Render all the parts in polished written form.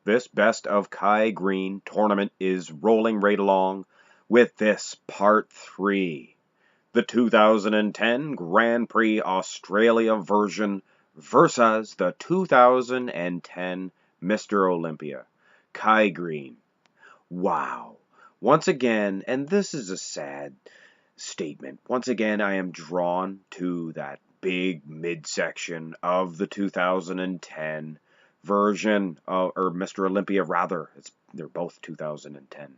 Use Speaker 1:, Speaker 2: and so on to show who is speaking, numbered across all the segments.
Speaker 1: This Best of Kai Greene tournament is rolling right along with this Part 3, the 2010 Grand Prix Australia version versus the 2010 Mr. Olympia, Kai Greene. Wow. Once again, and this is a sad statement, once again I am drawn to that big midsection of the 2010 version, or Mr. Olympia rather. They're both 2010.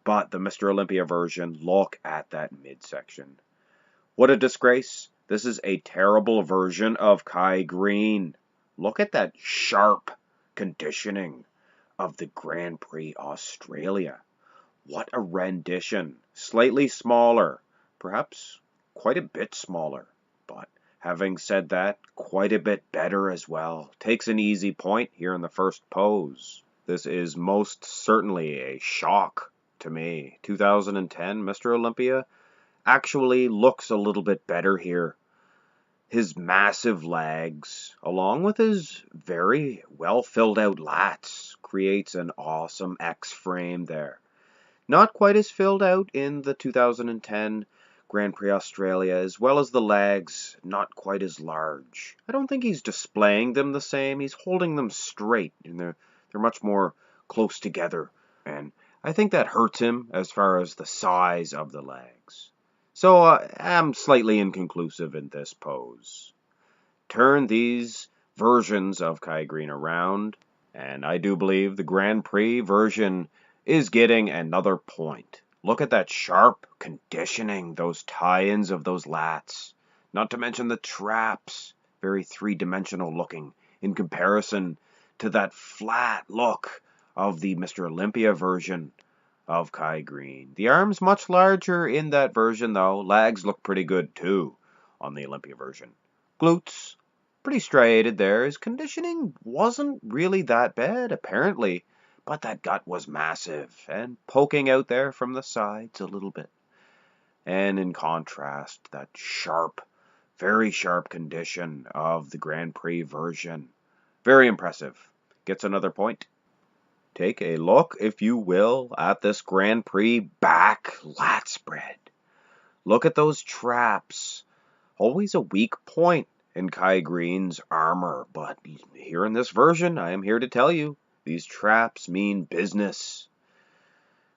Speaker 1: But the Mr. Olympia version, look at that midsection. What a disgrace. This is a terrible version of Kai Greene. Look at that sharp conditioning of the Grand Prix Australia. What a rendition. Slightly smaller. Perhaps quite a bit smaller. But having said that, quite a bit better as well. Takes an easy point here in the first pose. This is most certainly a shock to me. 2010 Mr. Olympia actually looks a little bit better here. His massive legs, along with his very well filled out lats, creates an awesome X-frame there. Not quite as filled out in the 2010 Grand Prix Australia, as well as the legs, not quite as large. I don't think he's displaying them the same. He's holding them straight, and they're much more close together. And I think that hurts him as far as the size of the legs. So I'm slightly inconclusive in this pose. Turn these versions of Kai Greene around, and I do believe the Grand Prix version is getting another point. Look at that sharp conditioning, those tie-ins of those lats. Not to mention the traps, very three-dimensional looking in comparison to that flat look of the Mr. Olympia version of Kai Greene. The arms much larger in that version though. Legs look pretty good too on the Olympia version. Glutes, pretty striated there. His conditioning wasn't really that bad apparently. But that gut was massive and poking out there from the sides a little bit. And in contrast, that sharp, very sharp condition of the Grand Prix version. Very impressive. Gets another point. Take a look, if you will, at this Grand Prix back lat spread. Look at those traps. Always a weak point in Kai Greene's armor, but here in this version, I am here to tell you, these traps mean business.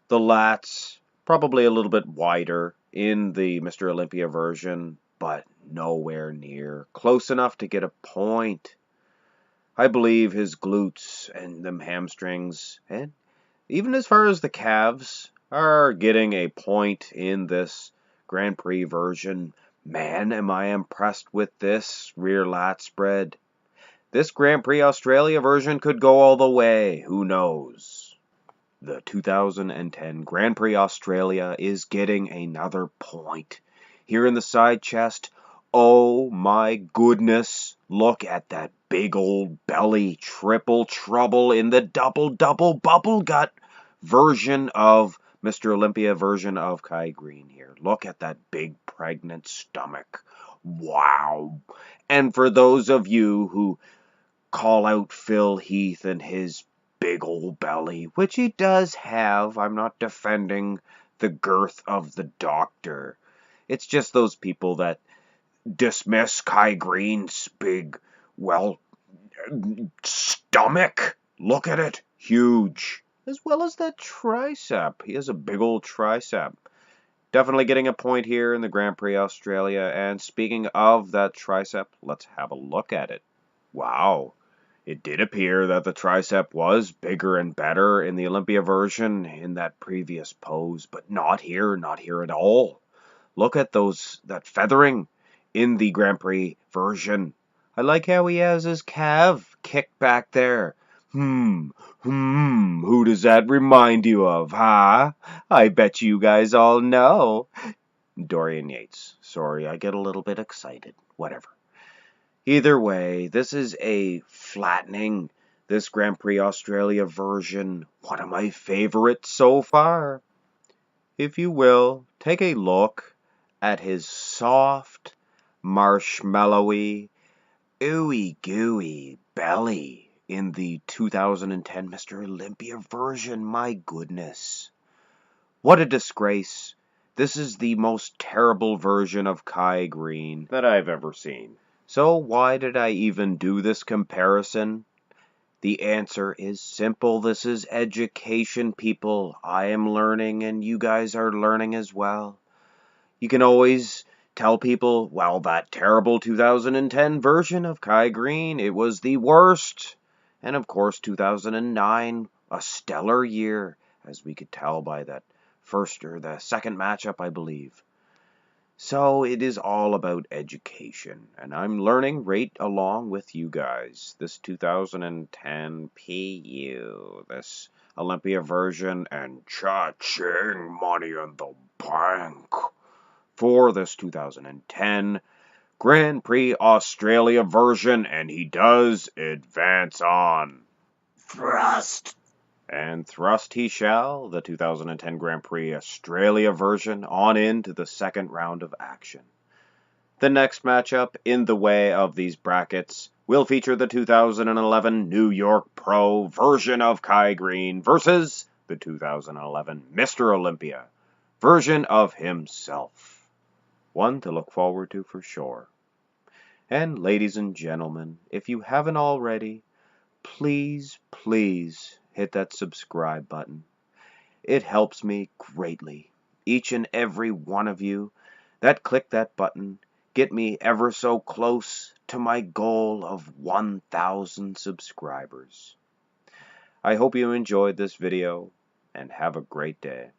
Speaker 1: The lats, probably a little bit wider in the Mr. Olympia version, but nowhere near close enough to get a point. I believe his glutes and them hamstrings, and even as far as the calves, are getting a point in this Grand Prix version. Man, am I impressed with this rear lat spread. This Grand Prix Australia version could go all the way. Who knows? The 2010 Grand Prix Australia is getting another point. Here in the side chest, oh my goodness. Look at that big old belly. Triple trouble in the double bubble gut version of Mr. Olympia version of Kai Greene here. Look at that big pregnant stomach. Wow. And for those of you who call out Phil Heath and his big old belly, which he does have. I'm not defending the girth of the doctor. It's just those people that dismiss Kai Greene's big, stomach. Look at it. Huge. As well as that tricep. He has a big old tricep. Definitely getting a point here in the Grand Prix Australia. And speaking of that tricep, let's have a look at it. Wow. It did appear that the tricep was bigger and better in the Olympia version in that previous pose, but not here at all. Look at that feathering in the Grand Prix version. I like how he has his calf kicked back there. Who does that remind you of, huh? I bet you guys all know. Dorian Yates. Sorry, I get a little bit excited. Whatever. Either way, this is a flattening, this Grand Prix Australia version, one of my favorites so far. If you will, take a look at his soft, marshmallowy, ooey gooey belly in the 2010 Mr. Olympia version. My goodness. What a disgrace. This is the most terrible version of Kai Greene that I've ever seen. So why did I even do this comparison? The answer is simple. This is education, people. I am learning and you guys are learning as well. You can always tell people, well, that terrible 2010 version of Kai Greene, it was the worst. And of course, 2009, a stellar year, as we could tell by that first or the second matchup, I believe. So it is all about education, and I'm learning right along with you guys. This 2010 PU, this Olympia version, and cha-ching, Money in the Bank for this 2010 Grand Prix Australia version, and he does advance on.
Speaker 2: Thrust!
Speaker 1: And thrust he shall, the 2010 Grand Prix Australia version, on into the second round of action. The next matchup in the way of these brackets will feature the 2011 New York Pro version of Kai Greene versus the 2011 Mr. Olympia version of himself. One to look forward to for sure. And ladies and gentlemen, if you haven't already, please hit that subscribe button. It helps me greatly. Each and every one of you that click that button get me ever so close to my goal of 1,000 subscribers. I hope you enjoyed this video and have a great day.